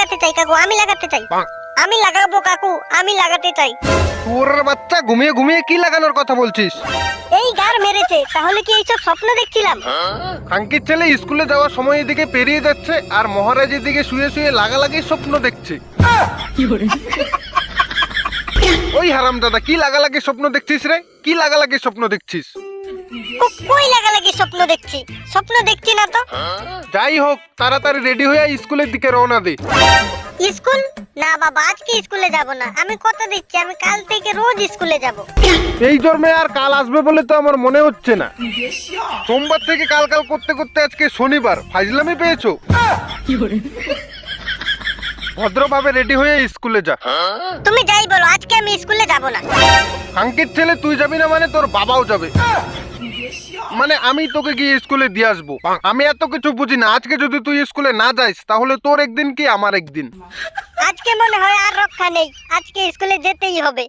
লাগাতে চাই কাকু, আমি লাগাতে চাই। আমি লাগাবো কাকু, আমি লাগাতে চাই। তোর বাচ্চা ঘুমিয়ে ঘুমিয়ে কি লাগানোর কথা বলছিস? এই গার মেরেছে, তাহলে কি এইসব স্বপ্ন দেখছিলাম? খাঙ্কির ছেলে স্কুলে যাওয়ার সময় এদিকে পেরিয়ে যাচ্ছে আর মহারাজ এদিকে শুয়ে শুয়ে লাগালাগি স্বপ্ন দেখছে। ওই হারামজাদা, কি লাগালাগি স্বপ্ন দেখছিস রে? কি লাগালাগি স্বপ্ন দেখছিস? কই লাগালাগি স্বপ্ন দেখছি? স্বপ্ন দেখছি না তো। যাই হোক, তাড়াতাড়ি রেডি হয়ে স্কুলের দিকে রওনা দে। স্কুল? না বাবা, আজকে স্কুলে যাব না। আমি কথা দিচ্ছি, আমি কাল থেকে রোজ স্কুলে যাব। এই জন্মে আর কাল আসবে বলে তো আমার মনে হচ্ছে না। সোমবার থেকে কাল কাল করতে করতে আজকে শনিবার, ফাইজলামি পেয়েছো? ভদ্রভাবে রেডি হয়ে স্কুলে যা। তুমি যাই বলো, আজকে আমি স্কুলে যাব না। খাঙ্কির ছেলে, তুই যাবি না মানে তোর বাবাও যাবে। মানে আমি তোকে গিয়ে স্কুলে দিয়ে আসবো। আমি এত কিছু বুঝি না। আজকে যদি তুই স্কুলে না যাইস তাহলে তোর একদিন কি আমার একদিন। আজকে মনে হয় আর রক্ষা নেই, আজকে স্কুলে যেতেই হবে।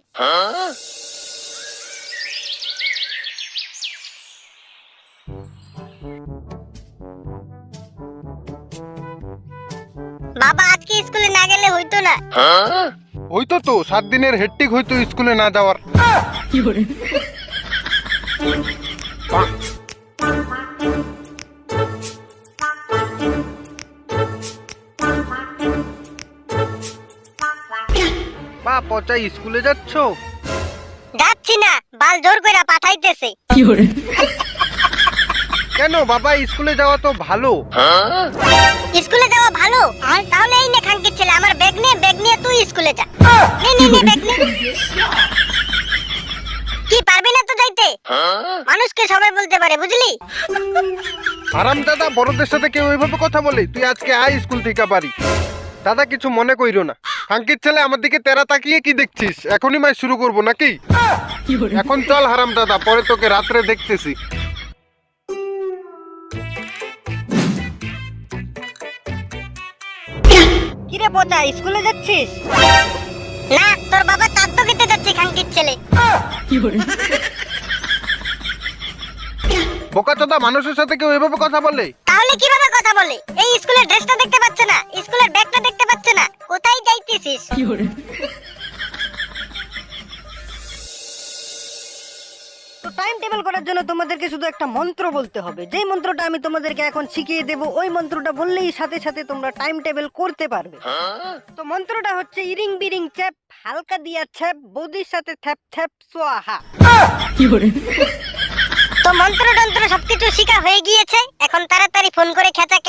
বাবা, আজকে স্কুলে না গেলে হইতো না? হইতো তো, 7 দিনের হেডটিক হইতো স্কুলে না যাওয়ার। বা পচা, স্কুলে যাচ্ছ? যাচ্ছি না, বাল জোর করে পাঠাইতেছে। কেন বাবা, স্কুলে যাওয়া তো ভালো। স্কুলে যাওয়া ভালো? তাহলে এই নে খাঙ্কির ছেলে, আমার ব্যাগ নিয়ে তুই স্কুলে যা। নে ব্যাগ নে। কি পারবি না তো যাইতে? মানুষকে সবাই বলতে পারে, বুঝলি? আরাম দাদা, বড়দের সাথে কেউ ওইভাবে কথা বলে? তুই আজকে আয় স্কুল থেকে বাড়ি। দাদা কিছু মনে কইরো না। খাঙ্কির ছেলে, আমার দিকে তেরা তাকিয়ে কি দেখছিস? এখনই মাই শুরু করবো নাকি? এখন চল হারাম দাদা, পরে তোকে রাত্রে দেখতেছি। কিরে পচা, স্কুলে যাচ্ছিস? না, তোর বাবা চাঁদ খেতে যাচ্ছে খাঙ্কির ছেলে। বোকাচোদা, মানুষের সাথে কেউ এভাবে কথা বলে? তাহলে কিভাবে কথা বলে? এই স্কুলের ড্রেসটা দেখতে পাচ্ছে না, স্কুলের ব্যাগটা দেখতে পাচ্ছে না, কোথায় যাইতেছিস? তো টাইম টেবিল করার জন্য তোমাদেরকে শুধু একটা মন্ত্র বলতে হবে। যেই মন্ত্রটা আমি তোমাদেরকে এখন শিখিয়ে দেব, ওই মন্ত্রটা বললেই সাথে সাথে তোমরা টাইম টেবিল করতে পারবে। তো মন্ত্রটা হচ্ছে ইরিং বিরিং চ্যাপ, হালকা দিয়া ছ্যাপ, বৌদির সাথে থ্যাপ থ্যাপ সোয়াহা। তো মন্ত্র টন্ত্র সবকিছু শিখা হয়ে গিয়েছে, এখন তাড়াতাড়ি ফোন করে খেচাকে